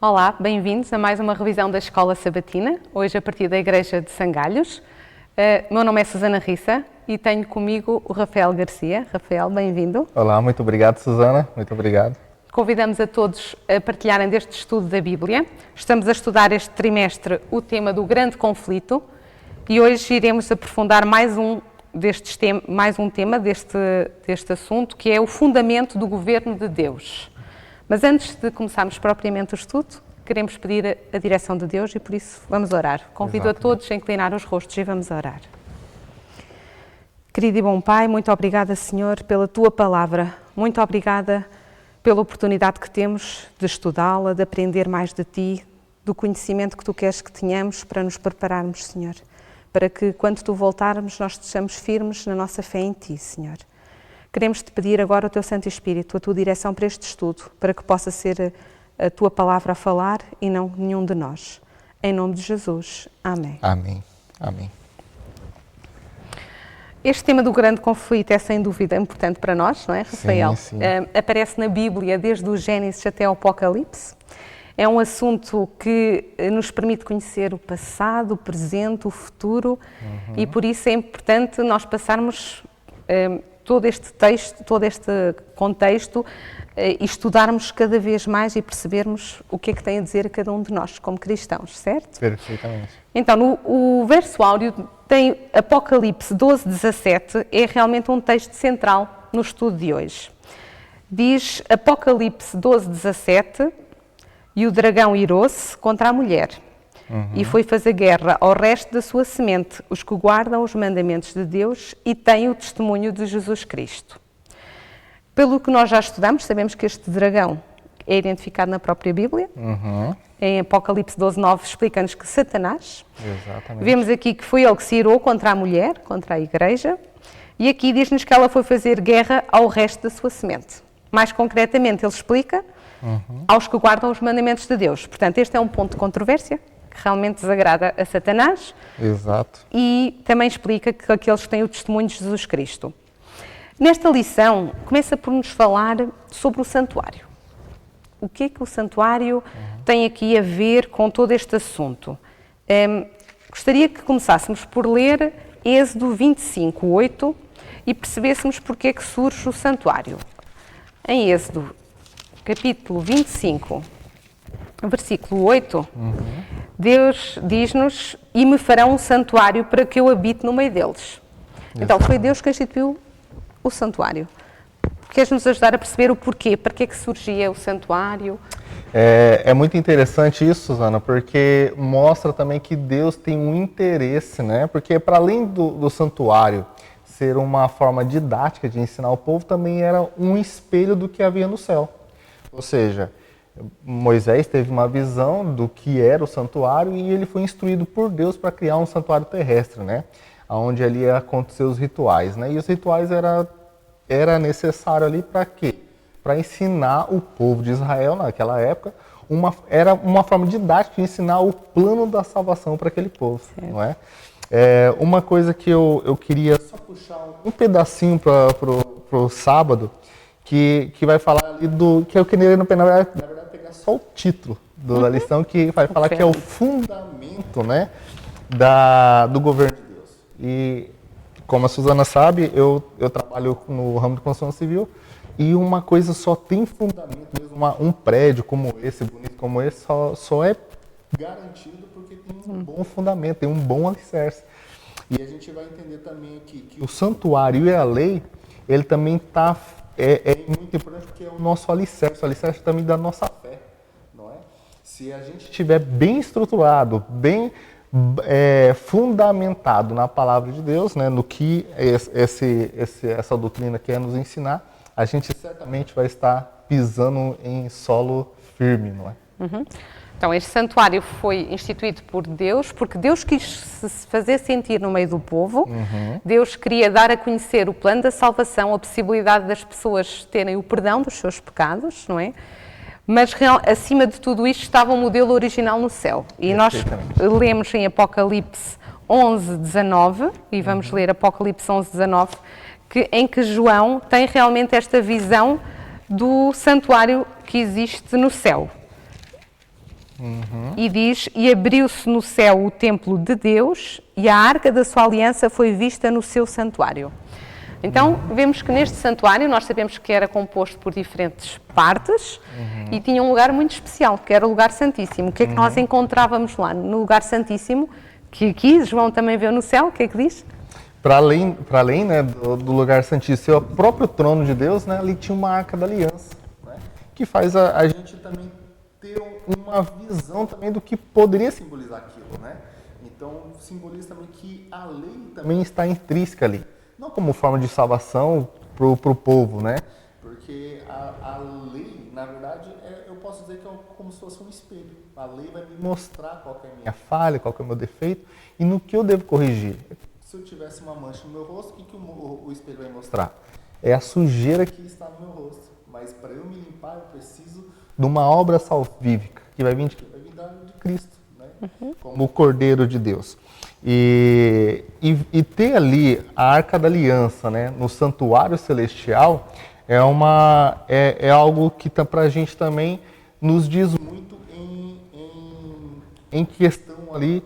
Olá, bem-vindos a mais uma revisão da Escola Sabatina, hoje a partir da Igreja de Sangalhos. Meu nome é Susana Rissa e tenho comigo o Rafael Garcia. Rafael, bem-vindo. Olá, muito obrigado, Susana, muito obrigado. Convidamos a todos a partilharem deste estudo da Bíblia. Estamos a estudar este trimestre o tema do grande conflito e hoje iremos aprofundar mais um tema deste assunto, que é o fundamento do governo de Deus. Mas antes de começarmos propriamente o estudo, queremos pedir a direção de Deus e por isso vamos orar. Convido a todos a inclinar os rostos e vamos orar. Querido e bom Pai, muito obrigada, Senhor, pela Tua palavra. Muito obrigada pela oportunidade que temos de estudá-la, de aprender mais de Ti, do conhecimento que Tu queres que tenhamos para nos prepararmos, Senhor. Para que, quando Tu voltarmos, nós estejamos firmes na nossa fé em Ti, Senhor. Queremos-te pedir agora o Teu Santo Espírito, a Tua direção para este estudo, para que possa ser a Tua palavra a falar e não nenhum de nós. Em nome de Jesus. Amém. Amém. Amém. Este tema do grande conflito é sem dúvida importante para nós, não é, Rafael? Sim. Aparece na Bíblia desde o Gênesis até o Apocalipse. É um assunto que nos permite conhecer o passado, o presente, o futuro e por isso é importante nós passarmos todo este texto, todo este contexto e estudarmos cada vez mais e percebermos o que é que tem a dizer a cada um de nós como cristãos, certo? Perfeitamente. Então, o verso áureo tem Apocalipse 12:17, é realmente um texto central no estudo de hoje. Diz Apocalipse 12:17, e o dragão irou-se contra a mulher e foi fazer guerra ao resto da sua semente, os que guardam os mandamentos de Deus e têm o testemunho de Jesus Cristo. Pelo que nós já estudamos, sabemos que este dragão é identificado na própria Bíblia. Em Apocalipse 12:9 explica-nos que Satanás. Exatamente. Vemos aqui que foi ele que se irou contra a mulher, contra a igreja, e aqui diz-nos que ela foi fazer guerra ao resto da sua semente. Mais concretamente, ele explica aos que guardam os mandamentos de Deus. Portanto, este é um ponto de controvérsia que realmente desagrada a Satanás. Exato. E também explica que aqueles que têm o testemunho de Jesus Cristo. Nesta lição, começa por nos falar sobre o santuário. O que é que o santuário tem aqui a ver com todo este assunto? Gostaria que começássemos por ler Êxodo 25:8 e percebêssemos porque é que surge o santuário. Em Êxodo, capítulo 25, versículo 8, Deus diz-nos: e me farão um santuário para que eu habite no meio deles. Então, foi Deus que instituiu o santuário. Queres nos ajudar a perceber o porquê? Para que é que surgia o santuário? É muito interessante isso, Susana, porque mostra também que Deus tem um interesse, né? Porque para além do santuário ser uma forma didática de ensinar o povo, também era um espelho do que havia no céu. Ou seja, Moisés teve uma visão do que era o santuário e ele foi instruído por Deus para criar um santuário terrestre, né? Onde ali ia acontecer os rituais, né? E os rituais era necessário ali para quê? Para ensinar o povo de Israel naquela época, era uma forma didática de ensinar o plano da salvação para aquele povo, não é? Uma coisa que eu queria só puxar um pedacinho para o sábado, que vai falar ali que eu queria, na verdade, pegar só o título da lição, que vai falar que é o fundamento, né, do governo de Deus. E, como a Susana sabe, eu trabalho no ramo de construção civil e uma coisa só tem fundamento, mesmo um prédio como esse, bonito como esse, só é garantido porque tem um bom fundamento, tem um bom alicerce. E a gente vai entender também aqui que o santuário e a lei, ele também é muito importante porque é o nosso alicerce também da nossa fé, não é? Se a gente estiver bem estruturado, bem fundamentado na palavra de Deus, né, no que essa doutrina quer nos ensinar, a gente certamente vai estar pisando em solo firme, não é? Então, este santuário foi instituído por Deus, porque Deus quis se fazer sentir no meio do povo. Deus queria dar a conhecer o plano da salvação, a possibilidade das pessoas terem o perdão dos seus pecados, não é? Mas, acima de tudo isto, estava o modelo original no céu. E nós lemos em Apocalipse 11:19, e vamos ler Apocalipse 11:19, em que João tem realmente esta visão do santuário que existe no céu. E diz, e abriu-se no céu o templo de Deus e a arca da sua aliança foi vista no seu santuário. Então, vemos que neste santuário, nós sabemos que era composto por diferentes partes e tinha um lugar muito especial, que era o lugar santíssimo. O que é que nós encontrávamos lá? No lugar santíssimo, que aqui João também vê no céu, o que é que diz? Para além né, do lugar santíssimo, o próprio trono de Deus, né, ali tinha uma arca da aliança, né, que faz a gente também ter uma visão também do que poderia simbolizar aquilo, né? Então, simboliza também que a lei também está intrínseca ali. Não como forma de salvação para o povo, né? Porque a lei, na verdade, eu posso dizer que é como se fosse um espelho. A lei vai me mostrar qual que é a minha falha, qual que é o meu defeito e no que eu devo corrigir. Se eu tivesse uma mancha no meu rosto, o que o espelho vai mostrar? É a sujeira que está no meu rosto. Mas para eu me limpar, eu preciso de uma obra salvífica, que vai vir de Cristo, né? Como o Cordeiro de Deus. E ter ali a Arca da Aliança, né, no santuário celestial é algo que para a gente também nos diz muito em questão ali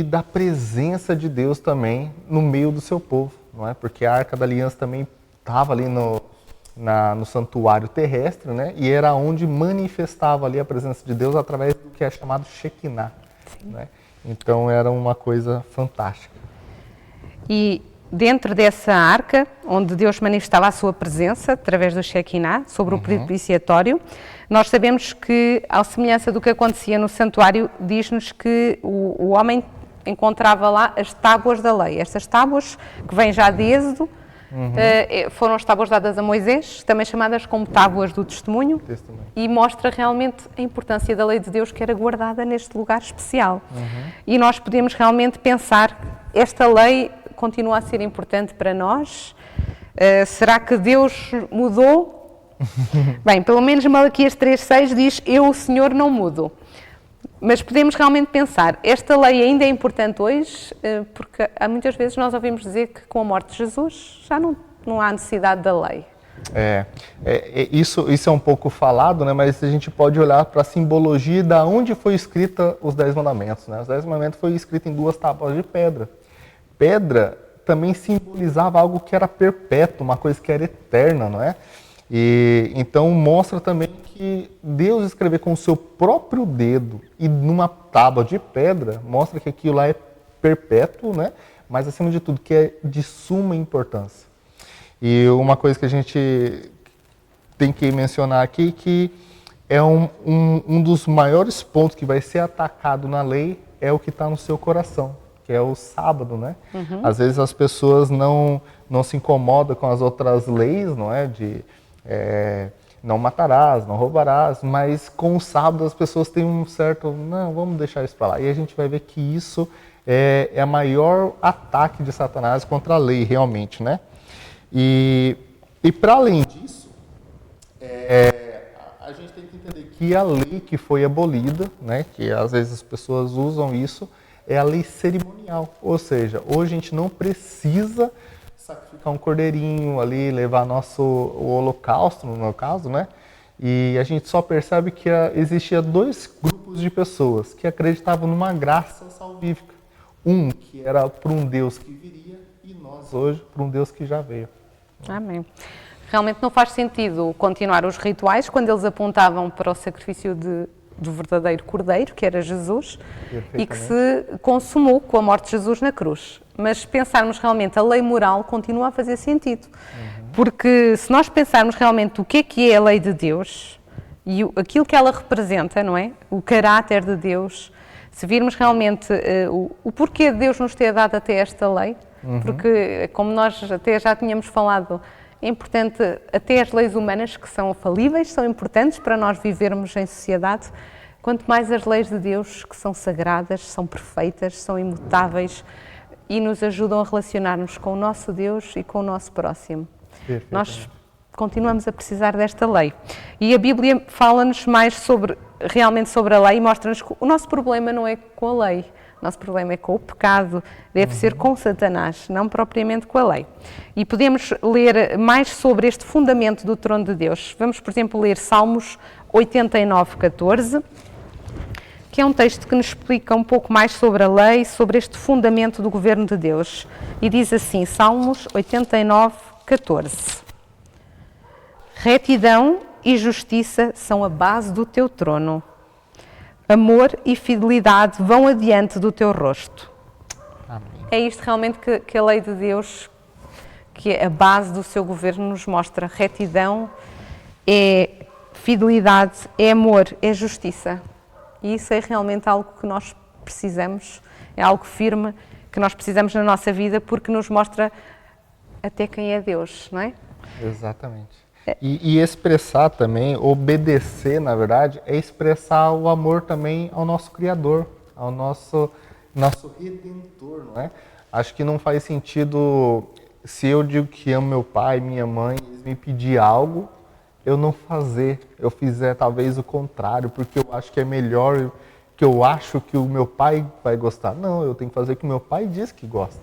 da presença de Deus também no meio do seu povo, não é? Porque a Arca da Aliança também estava ali no santuário terrestre, né, e era onde manifestava ali a presença de Deus através do que é chamado Shekinah, né? Então era uma coisa fantástica. E dentro dessa arca, onde Deus manifestava a sua presença, através do Shekinah, sobre o propiciatório, nós sabemos que, à semelhança do que acontecia no santuário, diz-nos que o homem encontrava lá as tábuas da lei. Estas tábuas, que vêm já de Êxodo, foram as tábuas dadas a Moisés, também chamadas como tábuas do testemunho, e mostra realmente a importância da lei de Deus que era guardada neste lugar especial. E nós podemos realmente pensar, esta lei continua a ser importante para nós? Será que Deus mudou? Bem, pelo menos Malaquias 3,6 diz, eu, o Senhor, não mudo. Mas podemos realmente pensar, esta lei ainda é importante hoje, porque muitas vezes nós ouvimos dizer que com a morte de Jesus já não há necessidade da lei. Isso é um pouco falado, né? Mas a gente pode olhar para a simbologia de onde foi escrita os 10 mandamentos. Né? Os 10 mandamentos foram escritos em 2 tábuas de pedra. Pedra também simbolizava algo que era perpétuo, uma coisa que era eterna, não é? E então mostra também que Deus escrever com o seu próprio dedo e numa tábua de pedra mostra que aquilo lá é perpétuo, né? Mas acima de tudo que é de suma importância. E uma coisa que a gente tem que mencionar aqui que é um dos maiores pontos que vai ser atacado na lei é o que está no seu coração, que é o sábado, né? Às vezes as pessoas não se incomodam com as outras leis, não é? Não matarás, não roubarás, mas com o sábado as pessoas têm um certo, não, vamos deixar isso para lá. E a gente vai ver que isso é a maior ataque de Satanás contra a lei, realmente, né? E para além disso, a gente tem que entender que a lei que foi abolida, né, que às vezes as pessoas usam isso, é a lei cerimonial. Ou seja, hoje a gente não precisa sacrificar um cordeirinho ali, levar o holocausto, no meu caso, né? E a gente só percebe que existia 2 grupos de pessoas que acreditavam numa graça salvífica. Um que era para um Deus que viria e nós hoje para um Deus que já veio. Amém. Realmente não faz sentido continuar os rituais quando eles apontavam para o sacrifício do verdadeiro Cordeiro, que era Jesus, e que se consumou com a morte de Jesus na cruz. Mas pensarmos realmente, a lei moral continua a fazer sentido. Porque se nós pensarmos realmente o que é a lei de Deus e aquilo que ela representa, não é? O caráter de Deus, se virmos realmente o porquê de Deus nos ter dado até esta lei, porque como nós até já tínhamos falado, é importante, até as leis humanas que são falíveis, são importantes para nós vivermos em sociedade, quanto mais as leis de Deus que são sagradas, são perfeitas, são imutáveis e nos ajudam a relacionar-nos com o nosso Deus e com o nosso próximo. Nós continuamos a precisar desta lei. E a Bíblia fala-nos mais realmente sobre a lei e mostra-nos que o nosso problema não é com a lei. O nosso problema é com o pecado, deve ser com Satanás, não propriamente com a lei. E podemos ler mais sobre este fundamento do trono de Deus. Vamos, por exemplo, ler Salmos 89, 14. que é um texto que nos explica um pouco mais sobre a lei, sobre este fundamento do governo de Deus. E diz assim, Salmos 89, 14. Retidão e justiça são a base do teu trono. Amor e fidelidade vão adiante do teu rosto. Amém. É isto realmente que a lei de Deus, que é a base do seu governo, nos mostra. Retidão é fidelidade, é amor, é justiça. E isso é realmente algo que nós precisamos, é algo firme que nós precisamos na nossa vida, porque nos mostra até quem é Deus, não é? Exatamente. E expressar também, obedecer, na verdade, é expressar o amor também ao nosso Criador, ao nosso Redentor, não é? Acho que não faz sentido, se eu digo que amo meu pai, minha mãe, eles me pedir algo, eu não fazer, eu fizer talvez o contrário, porque eu acho que é melhor, que eu acho que o meu pai vai gostar. Não, eu tenho que fazer o que o meu pai diz que gosta,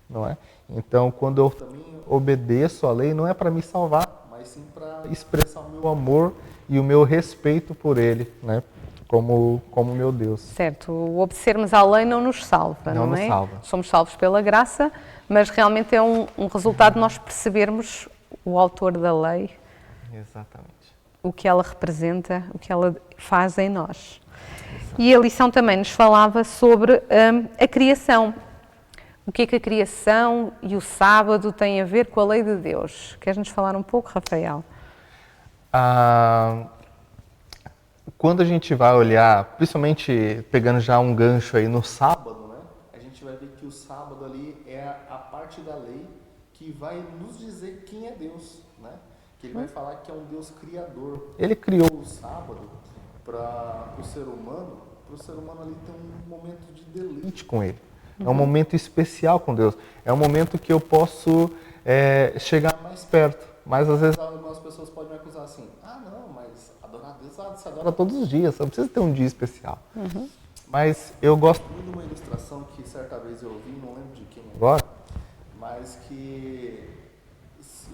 não é? Então, quando eu também obedeço a lei, não é para me salvar, mas sim para expressar o meu amor e o meu respeito por ele, né? Como meu Deus. Certo, o obedecermos à lei não nos salva, não nos é? salva. Somos salvos pela graça, mas realmente é um resultado de nós percebermos o autor da lei, Exatamente. o que ela representa, o que ela faz em nós. E a lição também nos falava sobre a criação. O que é que a criação e o sábado têm a ver com a lei de Deus? Queres-nos falar um pouco, Rafael? Quando a gente vai olhar, principalmente pegando já um gancho aí no sábado, né? A gente vai ver que o sábado ali é a parte da lei que vai nos dizer quem é Deus, né? Que ele vai falar que é um Deus criador. Ele criou o sábado para o ser humano ali ter um momento de deleite com ele. É um momento especial com Deus. É um momento que eu posso chegar mais perto. Mas às vezes algumas pessoas podem me acusar assim, não, mas adorar a Deus, você adora todos os dias, você não precisa ter um dia especial. Mas eu gosto muito de uma ilustração que certa vez eu ouvi, não lembro de quem agora, mas que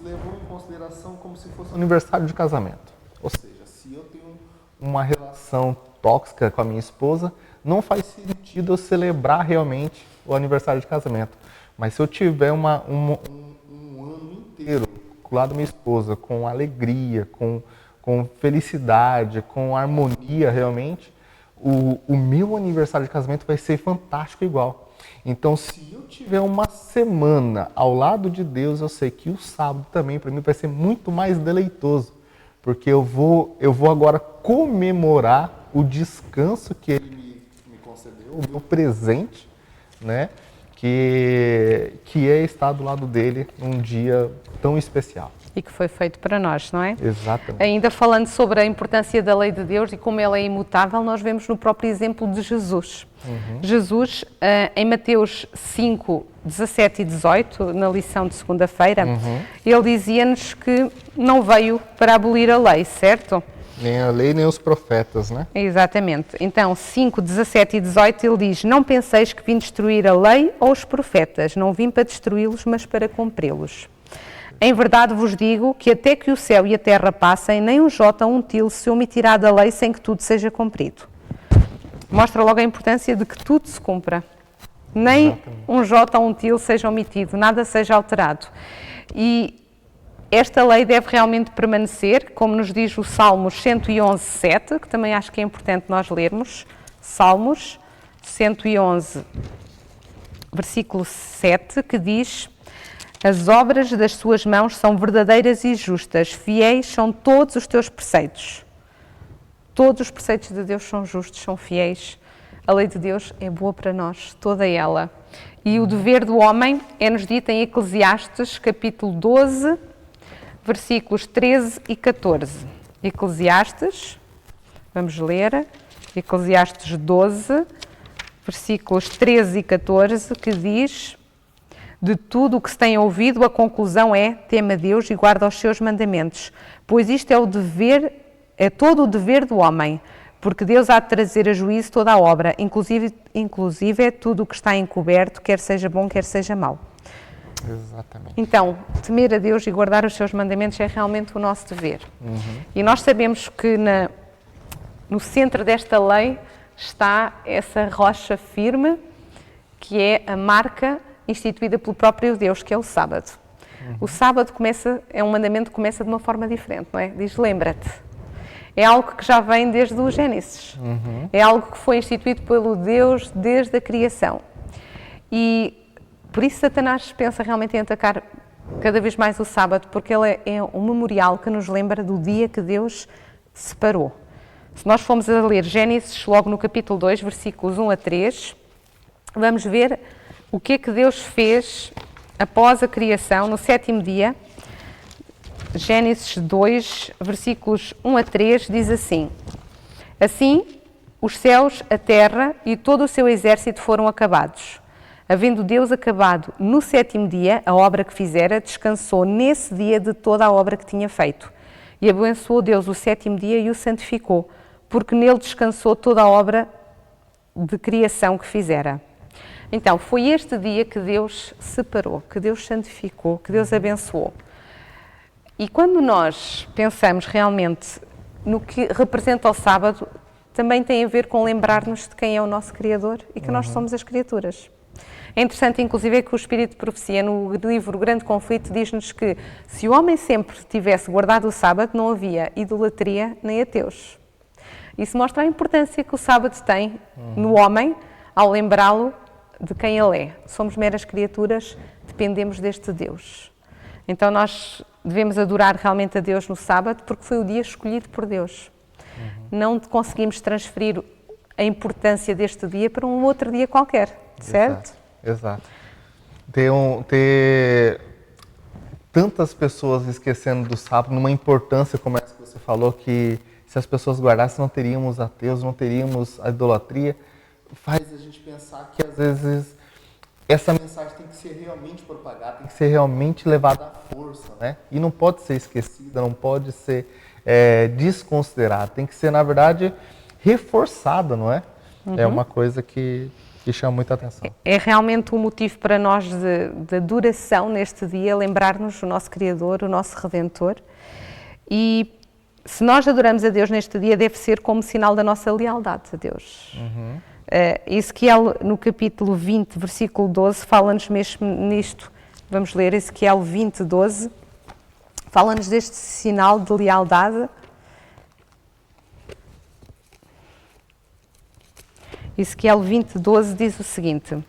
levou em consideração como se fosse um aniversário de casamento. Ou seja, se eu tenho uma relação tóxica com a minha esposa, não faz sentido eu celebrar realmente o aniversário de casamento. Mas se eu tiver um ano inteiro do lado da minha esposa, com alegria, com felicidade, com harmonia realmente, o meu aniversário de casamento vai ser fantástico igual. Então, se eu tiver uma semana ao lado de Deus, eu sei que o sábado também para mim vai ser muito mais deleitoso, porque eu vou agora comemorar o descanso que Ele me concedeu, o meu presente, né? Que é estar do lado dele num dia tão especial. E que foi feito para nós, não é? Exatamente. Ainda falando sobre a importância da lei de Deus e como ela é imutável, nós vemos no próprio exemplo de Jesus. Jesus, em Mateus 5, 17 e 18, na lição de segunda-feira, ele dizia-nos que não veio para abolir a lei, certo? Nem a lei, nem os profetas, né? Exatamente. Então, 5, 17 e 18, ele diz: Não penseis que vim destruir a lei ou os profetas, não vim para destruí-los, mas para cumpri-los. Em verdade vos digo que até que o céu e a terra passem, nem um jota ou um tilo se omitirá da lei sem que tudo seja cumprido. Mostra logo a importância de que tudo se cumpra. Nem Exatamente. um jota ou um tilo seja omitido, nada seja alterado. E esta lei deve realmente permanecer, como nos diz o Salmos 111, 7, que também acho que é importante nós lermos. Salmos 111, versículo 7, que diz: As obras das suas mãos são verdadeiras e justas, fiéis são todos os teus preceitos. Todos os preceitos de Deus são justos, são fiéis. A lei de Deus é boa para nós, toda ela. E o dever do homem é-nos dito em Eclesiastes, capítulo 12, versículos 13 e 14. Eclesiastes, vamos ler, Eclesiastes 12, versículos 13 e 14, que diz: De tudo o que se tem ouvido, a conclusão é: teme a Deus e guarda os seus mandamentos, pois isto é todo o dever do homem, porque Deus há de trazer a juízo toda a obra, inclusive é tudo o que está encoberto, quer seja bom, quer seja mau. Exatamente. Então, temer a Deus e guardar os seus mandamentos é realmente o nosso dever. E nós sabemos que no centro desta lei está essa rocha firme, que é a marca instituída pelo próprio Deus, que é o sábado. O sábado é um mandamento que começa de uma forma diferente, não é? Diz, lembra-te. É algo que já vem desde o Gênesis. É algo que foi instituído pelo Deus desde a criação. E por isso Satanás pensa realmente em atacar cada vez mais o sábado, porque ele é um memorial que nos lembra do dia que Deus separou. Se nós formos a ler Gênesis, logo no capítulo 2, versículos 1 a 3, vamos ver o que é que Deus fez após a criação, no 7º dia. Gênesis 2, versículos 1 a 3, diz assim: Assim, os céus, a terra e todo o seu exército foram acabados. Havendo Deus acabado no 7º dia a obra que fizera, descansou nesse dia de toda a obra que tinha feito. E abençoou Deus o 7º dia e o santificou, porque nele descansou toda a obra de criação que fizera. Então, foi este dia que Deus separou, que Deus santificou, que Deus abençoou. E quando nós pensamos realmente no que representa o sábado, também tem a ver com lembrar-nos de quem é o nosso Criador e que nós somos as criaturas. É interessante, inclusive, que o Espírito de Profecia, no livro Grande Conflito, diz-nos que se o homem sempre tivesse guardado o sábado, não havia idolatria nem ateus. Isso mostra a importância que o sábado tem no homem, ao lembrá-lo de quem ele é. Somos meras criaturas, dependemos deste Deus. Então nós devemos adorar realmente a Deus no sábado, porque foi o dia escolhido por Deus. Não conseguimos transferir a importância deste dia para um outro dia qualquer, certo? Exato. Ter tantas pessoas esquecendo do sábado, numa importância como essa que você falou, que se as pessoas guardassem não teríamos ateus, não teríamos a idolatria, faz a gente pensar que às vezes essa mensagem tem que ser realmente propagada, tem que ser realmente levada à força, né? E não pode ser esquecida, não pode ser desconsiderada, tem que ser, na verdade, reforçada, não é? É uma coisa que chama muita atenção. É realmente um motivo para nós de adoração neste dia, lembrar-nos do nosso Criador, o nosso Redentor. E se nós adoramos a Deus neste dia, deve ser como sinal da nossa lealdade a Deus. Ezequiel, no capítulo 20, versículo 12, fala-nos mesmo nisto. Vamos ler Ezequiel 20, 12. Fala-nos deste sinal de lealdade. Ezequiel 20, 12 diz o seguinte: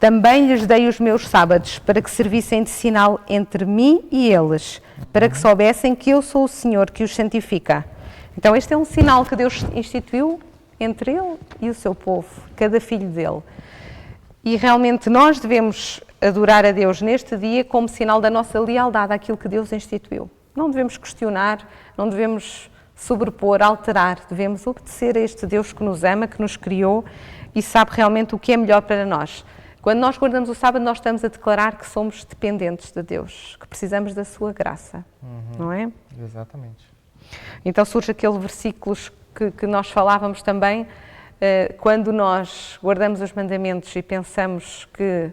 Também lhes dei os meus sábados para que servissem de sinal entre mim e eles, para que soubessem que eu sou o Senhor que os santifica. Então este é um sinal que Deus instituiu entre ele e o seu povo, cada filho dele. E realmente nós devemos adorar a Deus neste dia como sinal da nossa lealdade àquilo que Deus instituiu. Não devemos questionar, não devemos sobrepor, alterar, devemos obedecer a este Deus que nos ama, que nos criou e sabe realmente o que é melhor para nós. Quando nós guardamos o sábado, nós estamos a declarar que somos dependentes de Deus, que precisamos da sua graça, não é? Exatamente. Então surge aquele versículo que nós falávamos também, quando nós guardamos os mandamentos e pensamos que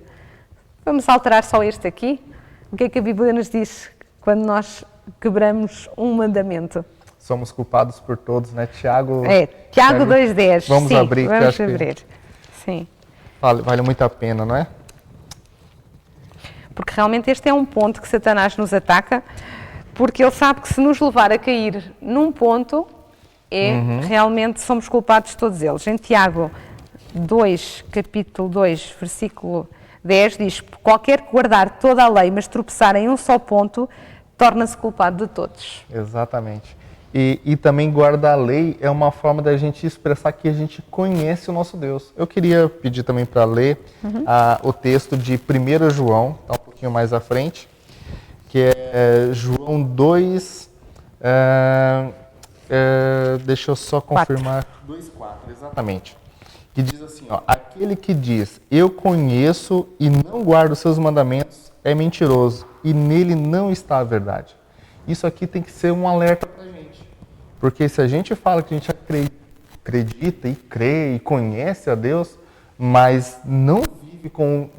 vamos alterar só este aqui, o que é que a Bíblia nos diz quando nós quebramos um mandamento? Somos culpados por todos, né? Tiago 2,10. Vamos sim, abrir. Vamos abrir. Sim. Vale muito a pena, não é? Porque realmente este é um ponto que Satanás nos ataca, porque ele sabe que se nos levar a cair num ponto, realmente somos culpados todos eles. Em Tiago 2, capítulo 2, versículo 10, diz: Qualquer que guardar toda a lei, mas tropeçar em um só ponto, torna-se culpado de todos. Exatamente. E também guardar a lei é uma forma da gente expressar que a gente conhece o nosso Deus. Eu queria pedir também para ler o texto de 1 João, está um pouquinho mais à frente, que é João 2, deixa eu só confirmar. 2,4, exatamente. Que diz assim, ó: Aquele que diz, eu conheço e não guardo os seus mandamentos, é mentiroso, e nele não está a verdade. Isso aqui tem que ser um alerta para a gente. Porque se a gente fala que a gente acredita e crê e conhece a Deus, mas não vive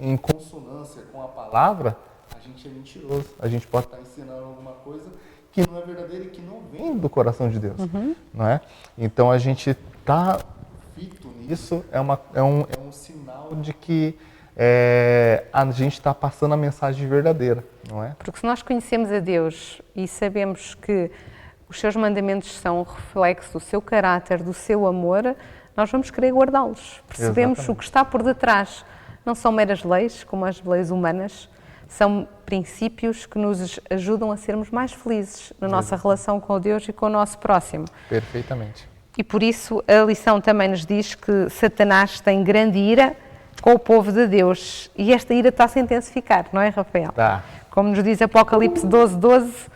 em consonância com a palavra, a gente é mentiroso. A gente pode estar ensinando alguma coisa que não é verdadeira e que não vem do coração de Deus. Não é? Então a gente está fito nisso, é um sinal de que a gente está passando a mensagem verdadeira, não é? Porque se nós conhecemos a Deus e sabemos que os seus mandamentos são um reflexo do seu caráter, do seu amor, nós vamos querer guardá-los. Percebemos Exatamente. o que está por detrás. Não são meras leis, como as leis humanas, são princípios que nos ajudam a sermos mais felizes na nossa relação com Deus e com o nosso próximo. Perfeitamente. E por isso a lição também nos diz que Satanás tem grande ira com o povo de Deus. E esta ira está a se intensificar, não é, Rafael? Tá. Como nos diz Apocalipse 12:12,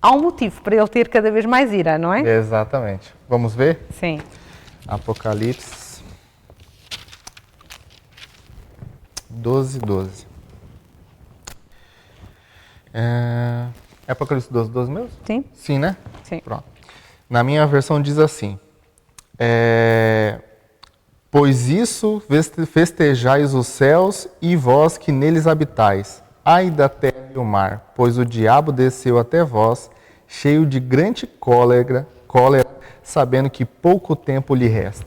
há um motivo para ele ter cada vez mais ira, não é? Exatamente. Vamos ver? Sim. Apocalipse 12:12. É Apocalipse 12:12 mesmo? Sim? Sim, né? Sim. Pronto. Na minha versão diz assim: pois isso festejais os céus e vós que neles habitais. Ai da terra e o mar, pois o diabo desceu até vós, cheio de grande cólera, sabendo que pouco tempo lhe resta.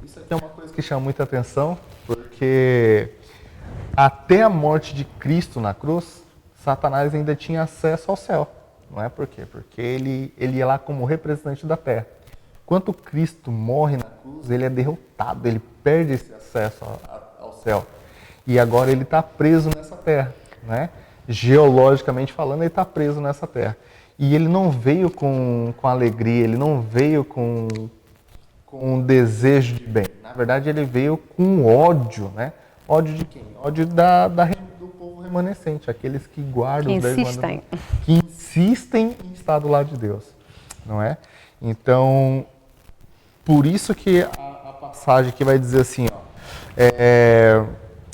Isso aqui é uma coisa que chama muita atenção, porque até a morte de Cristo na cruz, Satanás ainda tinha acesso ao céu. Não é por quê? Porque ele ia lá como representante da terra. Quando Cristo morre na cruz, ele é derrotado, ele perde esse acesso ao céu. E agora ele está preso nessa terra. Né? Geologicamente falando, ele está preso nessa terra. E ele não veio com alegria, ele não veio com um desejo de bem. Na verdade, ele veio com ódio, né? Ódio de quem? Ódio do povo remanescente, aqueles que guardam os 10 mandamentos, que insistem em estar do lado de Deus, não é? Então, por isso que a passagem aqui vai dizer assim, ó,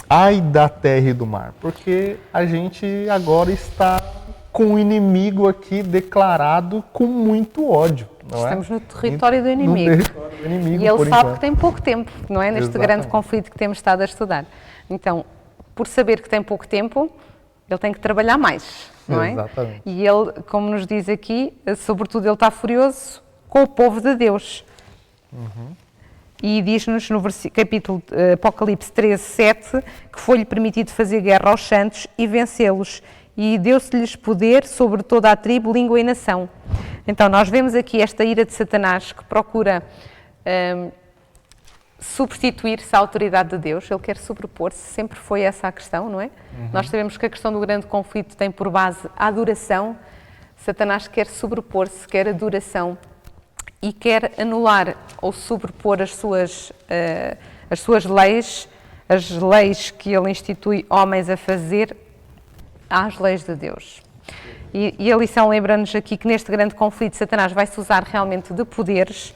ai da terra e do mar, porque a gente agora está com o inimigo aqui declarado com muito ódio. Não Estamos é? no território do inimigo. No território do inimigo, e ele por sabe enquanto. que tem pouco tempo, não é? Neste Exatamente. grande conflito que temos estado a estudar. Então, por saber que tem pouco tempo, ele tem que trabalhar mais, não é? Exatamente. E ele, como nos diz aqui, sobretudo ele está furioso com o povo de Deus. E diz-nos no capítulo Apocalipse 13:7 que foi-lhe permitido fazer guerra aos santos e vencê-los. E deu-se-lhes poder sobre toda a tribo, língua e nação. Então, nós vemos aqui esta ira de Satanás que procura substituir-se à autoridade de Deus. Ele quer sobrepor-se, sempre foi essa a questão, não é? Nós sabemos que a questão do grande conflito tem por base a adoração. Satanás quer sobrepor-se, quer adoração e quer anular ou sobrepor as suas leis, as leis que ele institui homens a fazer, às leis de Deus. E a lição lembra-nos aqui que neste grande conflito Satanás vai-se usar realmente de poderes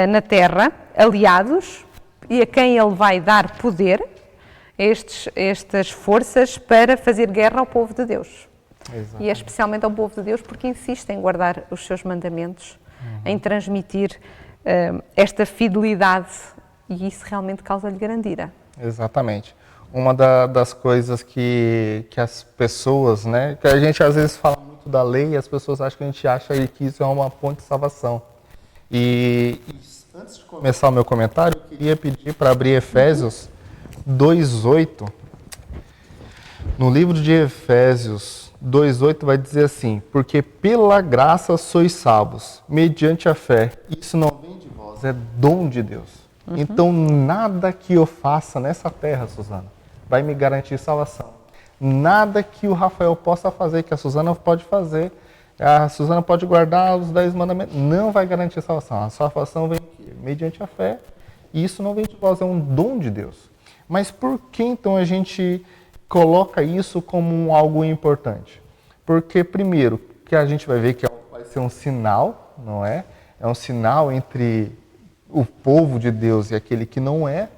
na Terra, aliados, e a quem ele vai dar poder, estas forças, para fazer guerra ao povo de Deus. Exatamente. E é especialmente ao povo de Deus porque insiste em guardar os seus mandamentos, em transmitir esta fidelidade, e isso realmente causa-lhe grande ira. Exatamente. Uma das coisas que as pessoas, né, que a gente às vezes fala muito da lei e as pessoas acham que a gente acha que isso é uma ponte de salvação. E antes de começar o meu comentário, eu queria pedir para abrir Efésios 2:8. No livro de Efésios 2:8 vai dizer assim: porque pela graça sois salvos, mediante a fé. Isso não vem de vós, é dom de Deus. Então nada que eu faça nessa terra, Suzana, vai me garantir salvação. Nada que o Rafael possa fazer, que a Suzana pode fazer, a Suzana pode guardar os 10 mandamentos, não vai garantir salvação. A salvação vem mediante a fé, e isso não vem de vós, é um dom de Deus. Mas por que então a gente coloca isso como algo importante? Porque primeiro, que a gente vai ver que vai ser um sinal, não é? É um sinal entre o povo de Deus e aquele que não é?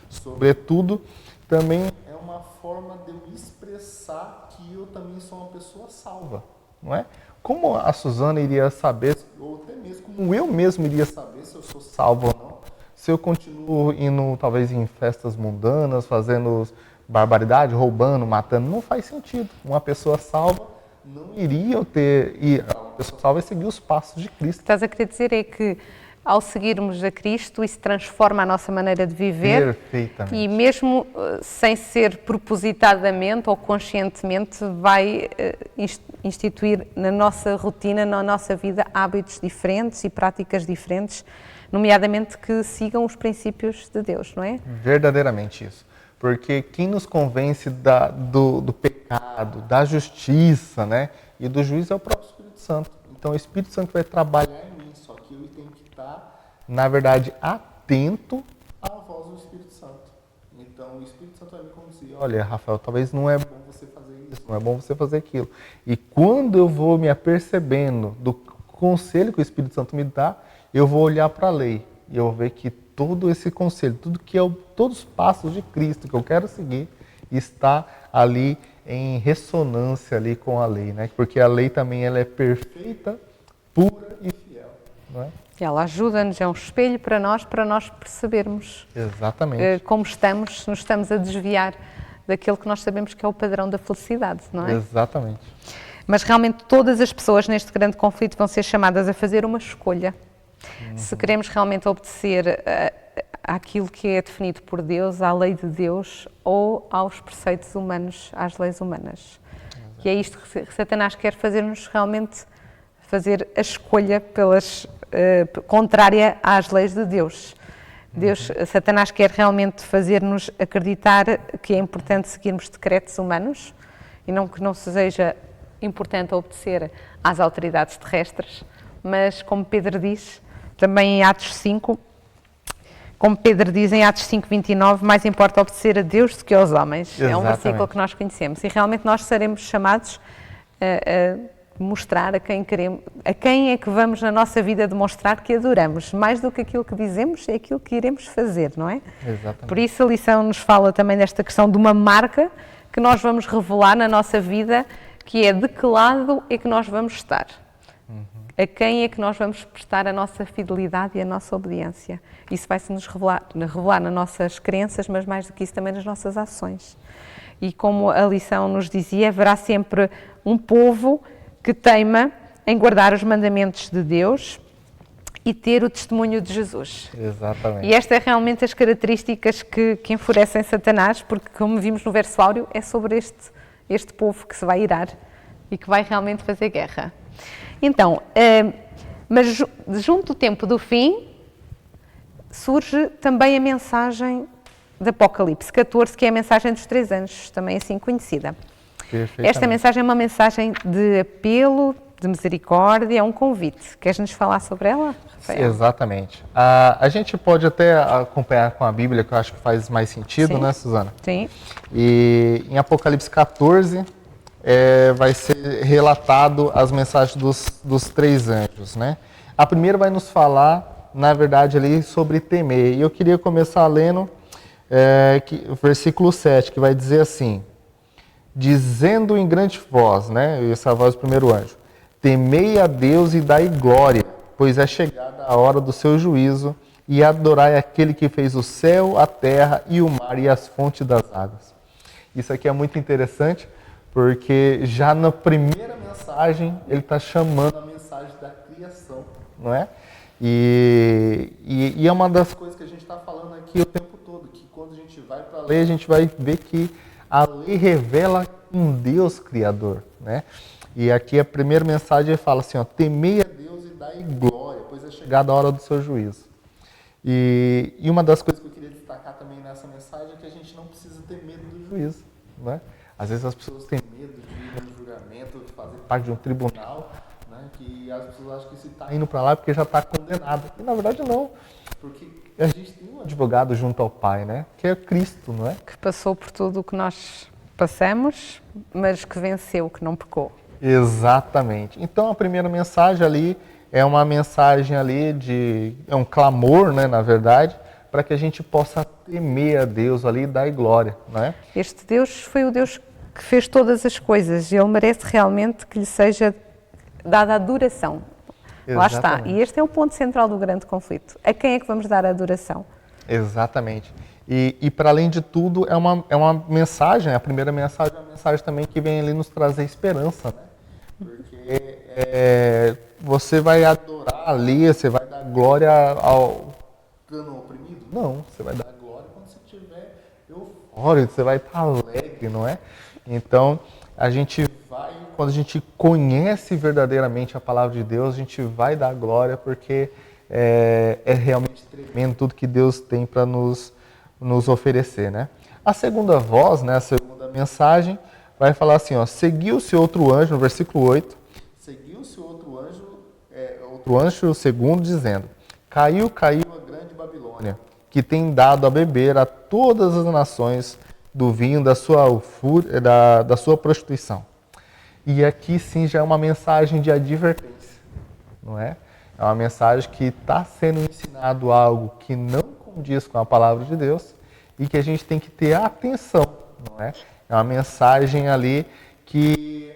Sobretudo, também é uma forma de eu expressar que eu também sou uma pessoa salva, não é? Como a Suzana iria saber, ou até mesmo como eu mesmo iria saber se eu sou salvo ou não, se eu continuo indo talvez em festas mundanas, fazendo barbaridade, roubando, matando, não faz sentido. Uma pessoa salva não iria ter, e a pessoa salva é seguir os passos de Cristo. Estás a querer dizer é que ao seguirmos a Cristo, isso transforma a nossa maneira de viver. Perfeitamente. E mesmo sem ser propositadamente ou conscientemente, vai instituir na nossa rotina, na nossa vida, hábitos diferentes e práticas diferentes, nomeadamente que sigam os princípios de Deus, não é? Verdadeiramente isso. Porque quem nos convence do pecado, da justiça, né, e do juízo é o próprio Espírito Santo. Então o Espírito Santo vai trabalhar em mim, só que eu tenho que estar, na verdade, atento à voz do Espírito Santo. Então o Espírito Santo vai me conduzir. Olha, Rafael, talvez não é bom você fazer isso, não é bom você fazer aquilo. E quando eu vou me apercebendo do conselho que o Espírito Santo me dá, eu vou olhar para a lei e eu vou ver que todo esse conselho, todos os passos de Cristo que eu quero seguir, está ali em ressonância ali com a lei, né? Porque a lei também ela é perfeita, pura e fiel, não é? E ela ajuda-nos, é um espelho para nós percebermos Exatamente. como estamos, se nos estamos a desviar daquilo que nós sabemos que é o padrão da felicidade, não é? Exatamente. Mas realmente todas as pessoas neste grande conflito vão ser chamadas a fazer uma escolha. Se queremos realmente obedecer àquilo que é definido por Deus, à lei de Deus ou aos preceitos humanos, às leis humanas. E é isto que Satanás quer fazer-nos realmente fazer a escolha contrária às leis de Deus. Satanás quer realmente fazer-nos acreditar que é importante seguirmos decretos humanos e não que não seja importante obedecer às autoridades terrestres, mas como Pedro diz, também em Atos 5, como Pedro diz em Atos 5:29, mais importa obedecer a Deus do que aos homens. Exatamente. É um versículo que nós conhecemos e realmente nós seremos chamados a mostrar a quem é que vamos na nossa vida demonstrar que adoramos. Mais do que aquilo que dizemos, é aquilo que iremos fazer, não é? Exatamente. Por isso a lição nos fala também desta questão de uma marca que nós vamos revelar na nossa vida, que é de que lado é que nós vamos estar. A quem é que nós vamos prestar a nossa fidelidade e a nossa obediência. Isso vai-se nos revelar nas nossas crenças, mas mais do que isso também nas nossas ações. E como a lição nos dizia, haverá sempre um povo que teima em guardar os mandamentos de Deus e ter o testemunho de Jesus. Exatamente. E esta é realmente as características que enfurecem Satanás, porque como vimos no verso áureo, é sobre este povo que se vai irar e que vai realmente fazer guerra. Então, mas junto do tempo do fim, surge também a mensagem de Apocalipse 14, que é a mensagem dos 3 anjos, também assim conhecida. Esta mensagem é uma mensagem de apelo, de misericórdia, é um convite. Queres-nos falar sobre ela, Rafael? Exatamente. A gente pode até acompanhar com a Bíblia, que eu acho que faz mais sentido, Sim. né, Suzana? Sim. E em Apocalipse 14... vai ser relatado as mensagens dos 3 anjos, né? A primeira vai nos falar, na verdade, ali sobre temer. E eu queria começar lendo o versículo 7, que vai dizer assim: dizendo em grande voz, né? Essa voz do primeiro anjo: temei a Deus e dai glória, pois é chegada a hora do seu juízo, e adorai aquele que fez o céu, a terra e o mar e as fontes das águas. Isso aqui é muito interessante, porque já na primeira mensagem ele está chamando a mensagem da criação, não é? E é uma das coisas que a gente está falando aqui o tempo todo, que quando a gente vai para a lei, a gente vai ver que a lei revela um Deus criador, né? E aqui a primeira mensagem fala assim, ó: temei a Deus e dai glória, pois é chegada a hora do seu juízo. E uma das coisas que eu queria destacar também nessa mensagem é que a gente não precisa ter medo do juízo, né? Às vezes as pessoas têm medo de ir no julgamento, de fazer parte de um tribunal, né? Que as pessoas acham que se está indo para lá é porque já está condenado. E na verdade não, porque a gente tem um advogado junto ao Pai, né? Que é Cristo, não é? Que passou por tudo o que nós passamos, mas que venceu, que não pecou. Exatamente. Então a primeira mensagem ali é uma mensagem ali é um clamor, né, na verdade, para que a gente possa temer a Deus ali e dar glória, não é? Este Deus foi o Deus que fez todas as coisas e Ele merece realmente que lhe seja dada a adoração. Lá está. E este é o ponto central do grande conflito. A quem é que vamos dar a adoração? Exatamente. E para além de tudo, é uma mensagem, a primeira mensagem é uma mensagem também que vem ali nos trazer esperança, né? Porque você vai adorar ali, você vai dar glória ao oprimido? Não, você vai dar glória quando você estiver eufórico, você vai estar alegre, não é? Então, quando a gente conhece verdadeiramente a palavra de Deus, a gente vai dar glória, porque é realmente tremendo tudo que Deus tem para nos oferecer, né? A segunda voz, né, a segunda mensagem, vai falar assim, ó, seguiu-se outro anjo, no versículo 8, seguiu-se outro anjo segundo, dizendo, caiu a grande Babilônia, que tem dado a beber a todas as nações do vinho da sua prostituição. E aqui sim já é uma mensagem de advertência, não é? É uma mensagem que está sendo ensinado algo que não condiz com a palavra de Deus e que a gente tem que ter atenção, não é? É uma mensagem ali que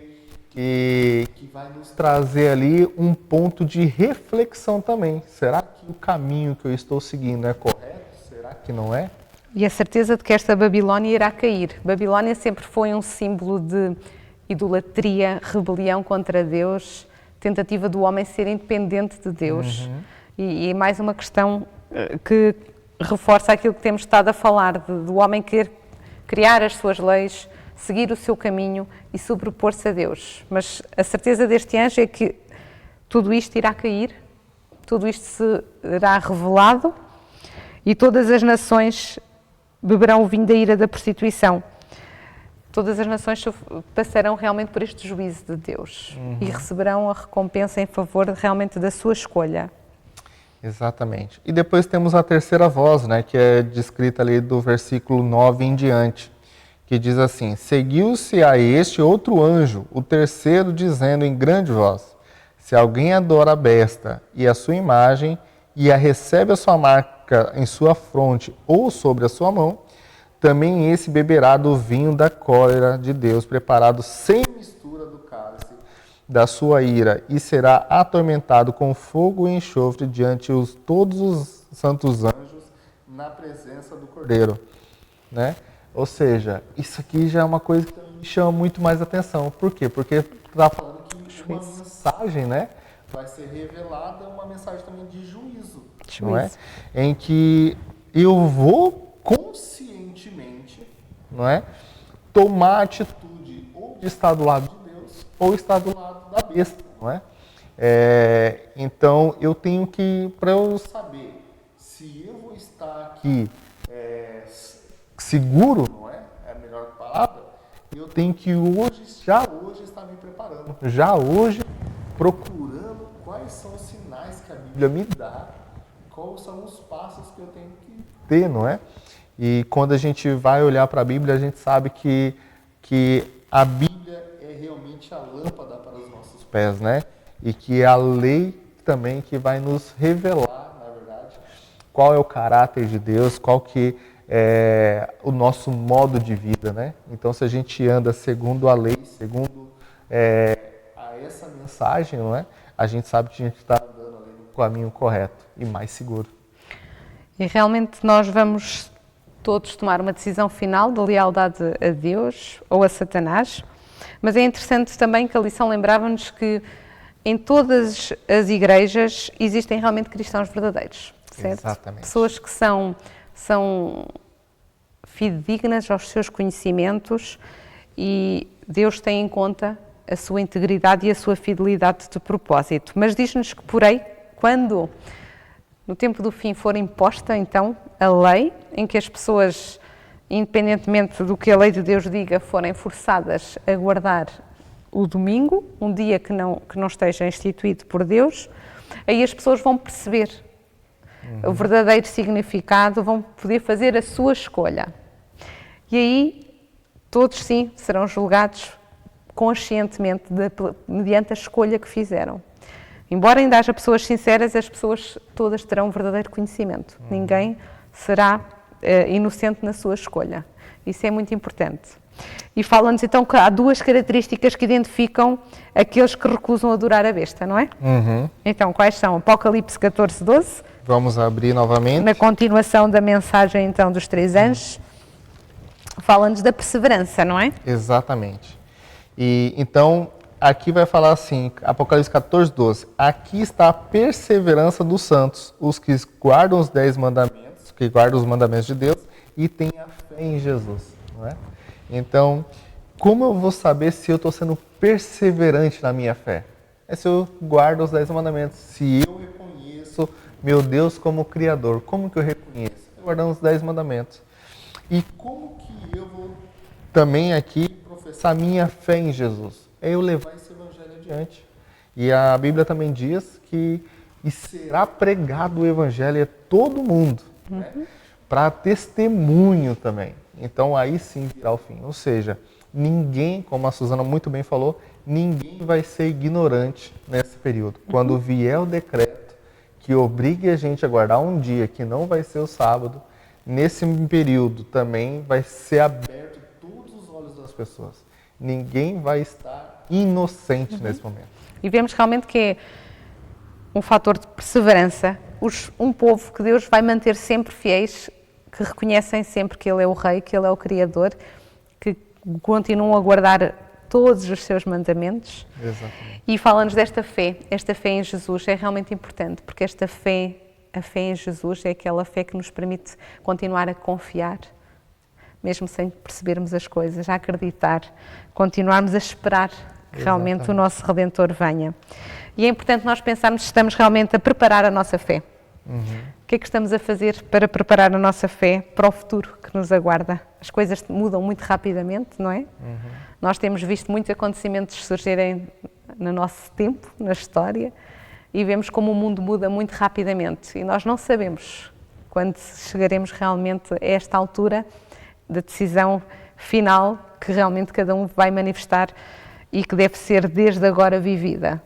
vai nos trazer ali um ponto de reflexão também. Será que o caminho que eu estou seguindo é correto? Será que não é? E a certeza de que esta Babilónia irá cair. Babilónia sempre foi um símbolo de idolatria, rebelião contra Deus, tentativa do homem ser independente de Deus. E mais uma questão que reforça aquilo que temos estado a falar, do homem querer criar as suas leis, seguir o seu caminho e sobrepor-se a Deus. Mas a certeza deste anjo é que tudo isto irá cair, tudo isto será revelado e todas as nações beberão o vinho da ira da prostituição. Todas as nações passarão realmente por este juízo de Deus e receberão a recompensa em favor realmente da sua escolha. Exatamente. E depois temos a terceira voz, né, que é descrita ali do versículo 9 em diante, que diz assim, seguiu-se a este outro anjo, o terceiro, dizendo em grande voz, se alguém adora a besta e a sua imagem e a recebe a sua marca em sua fronte ou sobre a sua mão, também esse beberá do vinho da cólera de Deus, preparado sem mistura do cálice da sua ira, e será atormentado com fogo e enxofre diante de todos os santos anjos na presença do Cordeiro. Né? Ou seja, isso aqui já é uma coisa que me chama muito mais atenção. Por quê? Porque está falando que uma mensagem, né, vai ser revelada, uma mensagem também de juízo. Não é? Em que eu vou conscientemente, não é, tomar atitude ou de estar do lado de Deus ou estar do lado da besta, não é? Então eu tenho que, para eu saber se eu vou estar aqui seguro, não é? É a melhor palavra. Eu tenho que já hoje estar me preparando, já hoje procurando quais são os sinais que a Bíblia me dá, quais são os passos que eu tenho que ter, não é? E quando a gente vai olhar para a Bíblia, a gente sabe que a Bíblia é realmente a lâmpada para os nossos pés, né? E que é a lei também que vai nos revelar, na verdade, qual é o caráter de Deus, qual que é o nosso modo de vida, né? Então, se a gente anda segundo a lei, segundo a essa mensagem, não é? A gente sabe que a gente está andando ali no caminho correto e mais seguro. E realmente nós vamos todos tomar uma decisão final de lealdade a Deus ou a Satanás, mas é interessante também que a lição lembrava-nos que em todas as igrejas existem realmente cristãos verdadeiros, certo? Exatamente. Pessoas que são fidedignas aos seus conhecimentos e Deus tem em conta a sua integridade e a sua fidelidade de propósito. Mas diz-nos que, porém, quando no tempo do fim for imposta, então, a lei, em que as pessoas, independentemente do que a lei de Deus diga, forem forçadas a guardar o domingo, um dia que não esteja instituído por Deus, aí as pessoas vão perceber o verdadeiro significado, vão poder fazer a sua escolha. E aí, todos sim serão julgados conscientemente mediante a escolha que fizeram. Embora ainda haja pessoas sinceras, as pessoas todas terão um verdadeiro conhecimento. Ninguém será inocente na sua escolha. Isso é muito importante. E fala-nos então que há duas características que identificam aqueles que recusam adorar a besta, não é? Então, quais são? Apocalipse 14, 12. Vamos abrir novamente. Na continuação da mensagem então dos três anjos, fala-nos da perseverança, não é? Exatamente. E então, aqui vai falar assim, Apocalipse 14, 12. Aqui está a perseverança dos santos, os que guardam os 10 mandamentos, que guardam os mandamentos de Deus e têm a fé em Jesus. Não é? Então, como eu vou saber se eu estou sendo perseverante na minha fé? É se eu guardo os 10 mandamentos, se eu reconheço meu Deus como Criador. Como que eu reconheço? Guardando os 10 mandamentos. E como que eu vou também aqui professar minha fé em Jesus? É eu levar esse evangelho adiante. E a Bíblia também diz que será pregado o evangelho a todo mundo, né? Para testemunho também. Então aí sim virá o fim. Ou seja, ninguém, como a Suzana muito bem falou, ninguém vai ser ignorante nesse período. Quando vier o decreto que obrigue a gente a guardar um dia que não vai ser o sábado, nesse período também vai ser aberto todos os olhos das pessoas. Ninguém vai estar inocente nesse momento. E vemos realmente que é um fator de perseverança, um povo que Deus vai manter sempre fiéis, que reconhecem sempre que Ele é o Rei, que Ele é o Criador, que continuam a guardar todos os seus mandamentos. Exatamente. E fala-nos desta fé, esta fé em Jesus é realmente importante, porque esta fé, a fé em Jesus é aquela fé que nos permite continuar a confiar, mesmo sem percebermos as coisas, a acreditar, continuarmos a esperar que realmente o nosso Redentor venha. E é importante nós pensarmos se estamos realmente a preparar a nossa fé. O que é que estamos a fazer para preparar a nossa fé para o futuro que nos aguarda? As coisas mudam muito rapidamente, não é? Nós temos visto muitos acontecimentos surgirem no nosso tempo, na história, e vemos como o mundo muda muito rapidamente. E nós não sabemos quando chegaremos realmente a esta altura da decisão final que realmente cada um vai manifestar e que deve ser desde agora vivida.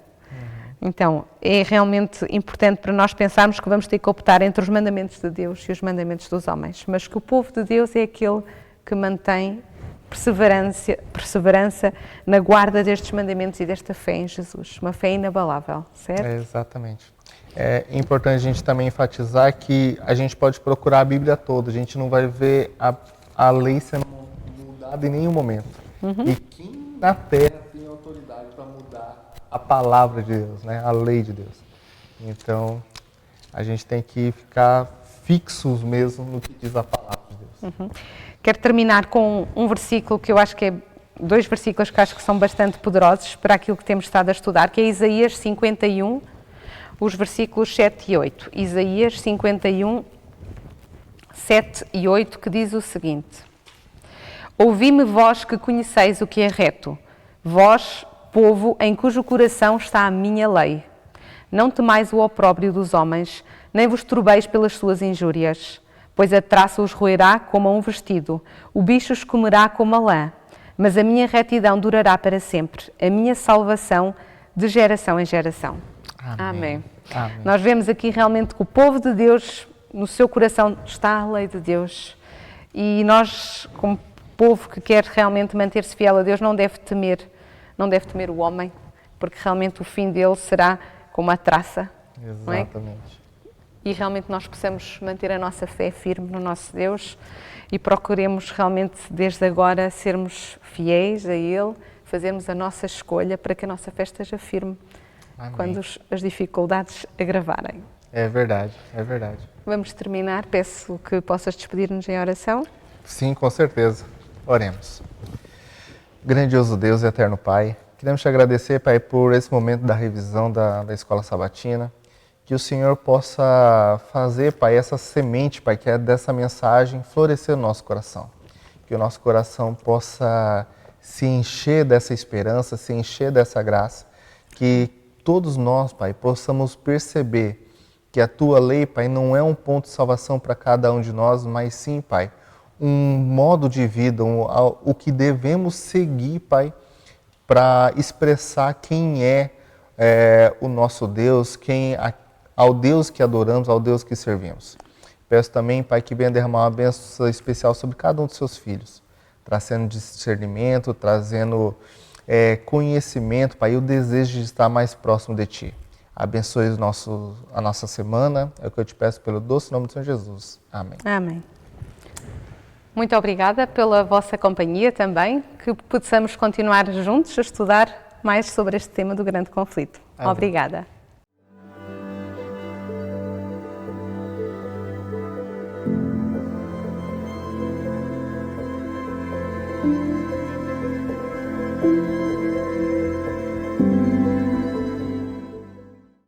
Então, é realmente importante para nós pensarmos que vamos ter que optar entre os mandamentos de Deus e os mandamentos dos homens, mas que o povo de Deus é aquele que mantém perseverança na guarda destes mandamentos e desta fé em Jesus, uma fé inabalável, certo? Exatamente. É importante a gente também enfatizar que a gente pode procurar a Bíblia toda, a gente não vai ver a lei sendo mudada em nenhum momento. E quem na Terra tem autoridade para mudar a palavra de Deus, né? A lei de Deus. Então, a gente tem que ficar fixos mesmo no que diz a palavra de Deus. Quero terminar com um versículo que eu acho que é, 2 versículos que acho que são bastante poderosos para aquilo que temos estado a estudar, que é Isaías 51, os versículos 7 e 8. Isaías 51, 7 e 8, que diz o seguinte: Ouvi-me vós que conheceis o que é reto, vós, povo em cujo coração está a minha lei. Não temais o opróbrio dos homens, nem vos turbeis pelas suas injúrias, pois a traça os roerá como a um vestido, o bicho os comerá como a lã, mas a minha retidão durará para sempre, a minha salvação de geração em geração. Amém. Amém. Nós vemos aqui realmente que o povo de Deus, no seu coração está a lei de Deus, e nós, como povo que quer realmente manter-se fiel a Deus, não deve temer o homem, porque realmente o fim dele será como a traça. Exatamente. Não é? E realmente nós possamos manter a nossa fé firme no nosso Deus e procuremos realmente desde agora sermos fiéis a Ele, fazermos a nossa escolha para que a nossa fé esteja firme. Amém. Quando as dificuldades agravarem. É verdade, é verdade. Vamos terminar, peço que possas despedir-nos em oração. Sim, com certeza. Oremos. Grandioso Deus e eterno Pai, queremos te agradecer, Pai, por esse momento da revisão da Escola Sabatina, que o Senhor possa fazer, Pai, essa semente, Pai, que é dessa mensagem, florescer no nosso coração. Que o nosso coração possa se encher dessa esperança, se encher dessa graça, que todos nós, Pai, possamos perceber que a Tua lei, Pai, não é um ponto de salvação para cada um de nós, mas sim, Pai, um modo de vida, o que devemos seguir, Pai, para expressar quem é o nosso Deus, ao Deus que adoramos, ao Deus que servimos. Peço também, Pai, que venha derramar uma bênção especial sobre cada um dos seus filhos, trazendo discernimento, trazendo conhecimento, Pai, e o desejo de estar mais próximo de Ti. Abençoe a nossa semana, é o que eu te peço pelo doce nome do Senhor Jesus. Amém. Amém. Muito obrigada pela vossa companhia também, que possamos continuar juntos a estudar mais sobre este tema do grande conflito. Obrigada. Thank you.